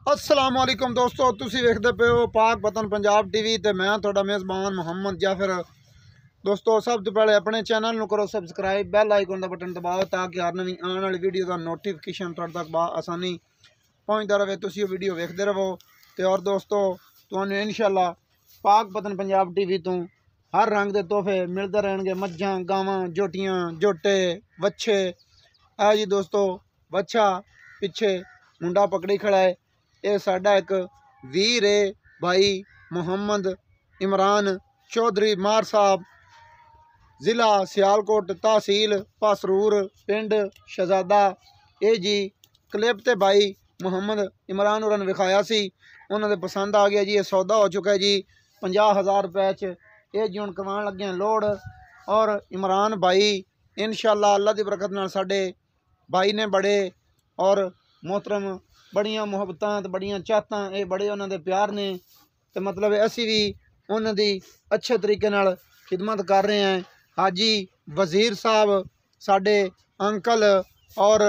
अस्सलाम वालेकुम दोस्तों, तुसी वेखदे पे हो पाक वतन पंजाब टीवी ते मैं तुहाडा मेज़बान मोहम्मद जाफर। दोस्तों सब तो पहले अपने चैनल नूं करो सबसक्राइब, बैल आइकन दा बटन दबाओ ताकि हर नवीं आने वाली वीडियो का नोटिफिकेशन तुहाडे तक आसानी पहुँचता रहे। तुसी वीडियो वेखदे रहो। तो और दोस्तों तुहानूं इंशाअल्लाह पाक वतन पंजाब टीवी तो हर रंग के तोहफे मिलते रहेंगे। मज्झां, गावां, जोटियां, जोटे, वच्छे। है जी दोस्तों, वच्छा पिछे मुंडा पकड़ी खड़ा है। ये साडा एक वीर है भाई मुहम्मद इमरान चौधरी मार साहब, ज़िला सियालकोट, तहसील पासरूर, पिंड शहजादा। ये जी क्लिप ते भाई मुहम्मद इमरान होरां विखाया सी, उन्होंने पसंद आ गया जी। ये सौदा हो चुका है जी 50,000 रुपए च। ये जी हुण करवाण लगे हैं लोड। और इमरान भाई इंशाअल्लाह अल्लाह की बरकत नाल साडे भाई ने बड़े और मोहतरम, बड़ियां मुहब्बतां ते बड़ियां चाहतां, ये बड़े उन्होंने प्यार ने। तो मतलब असी भी उन्होंने अच्छे तरीके नाल खिदमत कर रहे हैं। हाजी वज़ीर साहब साडे अंकल और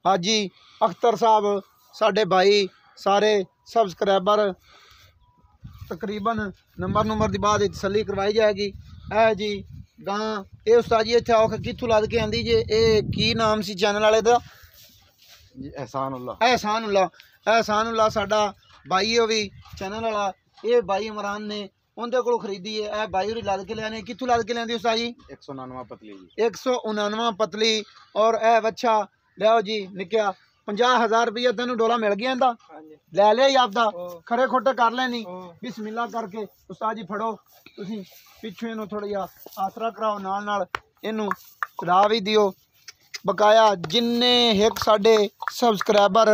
हाजी अख्तर साहब साडे भाई, सारे सबसक्राइबर तकरीबन नंबर की बाद तसली करवाई जाएगी। है जी गां ये उस्ताद जी इत्थे आओ, कित्थों लद के आंदी जे? ये की नाम सी चैनल वाले दा? एहसानुल्लाह साडा भाई है भी चैनल वाला। ये भाई इमरान ने उनके को खरीदी है। यह भाई होरी लद के लिया। कितों लद के लिया उस्ताद जी? 199 पतली जी। 199 पतली। और यह बच्चा लियाओ जी निकया 50,000 रुपया तेन डोला मिल गया इंदा। लै लिया ही आपदा खरे खोटे कर लेनी। बिस्मिल्लाह करके उस्ताद जी फड़ो, तुसी पिछू इनू थोड़ा जिहा आसरा कराओ, नाल नाल इनू चढ़ा भी दियो। बकाया जिन्ने एक साडे सबसक्राइबर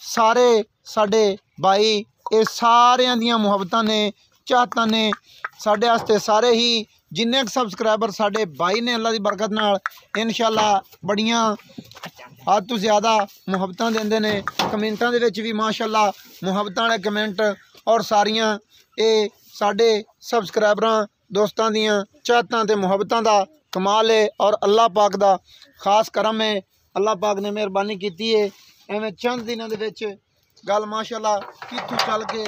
सारे साडे भाई, ये सारियां दियां मुहब्बतां ने, चाहतां ने साडे वास्ते। सारे ही जिन्ने सबसक्राइबर साडे भाई ने अल्लाह की बरकत नाल इंशाअल्लाह बड़ियां हद तो ज़्यादा मुहब्बतां देंदे ने। कमेंटां दे विच भी माशाअल्लाह मुहब्बतां वाले कमेंट। और सारियां ये साडे सबसक्राइबरां दोस्तां दियां चाहतां ते मुहब्बतां दा कमाल है। और अल्लाह पाक दा खास करम है, अल्लाह पाक ने मेहरबानी की है। एवं चंद दिनों के विच गल माशाअल्लाह कित्थों चल के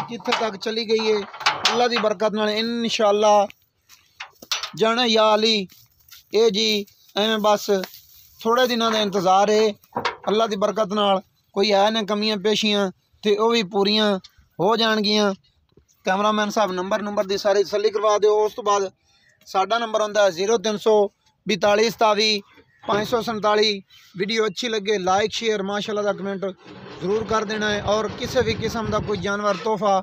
कित्थे तक चली गई है। अल्लाह की बरकत नाल इंशाअल्लाह जाना या अली। ये जी एवं बस थोड़े दिनों का इंतज़ार है। अल्लाह की बरकत नाल कोई है ने कमियां पेशियां तो वह भी पूरियां हो जाएगियां। कैमरामैन साहब नंबर की सारी तसली करवा दो। उस तो बाद साडा नंबर होंदा है 0342 27 547। वीडियो अच्छी लगे लाइक शेयर माशाअल्लाह का कमेंट जरूर कर देना है। और किसी भी किस्म का कोई जानवर तोहफा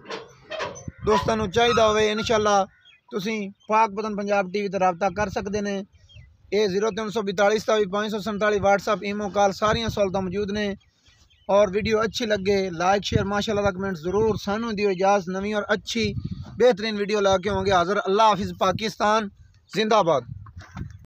दोस्तों को चाहिए हो इंशाअल्लाह तुसी पाक वतन पंजाब टीवी ते रबता कर सकते हैं। ये 0342 27 547 व्हाट्सअप ईमो कॉल सारियां सहूलतां मौजूद ने। और वीडियो अच्छी लगे लाइक शेयर माशाअल्लाह का कमेंट ज़रूर। सानू दियो इजाज़त, नवी और अच्छी बेहतरीन वीडियो ला के होंगे हाज़िर। अल्लाह हाफिज़। पाकिस्तान जिंदाबाद।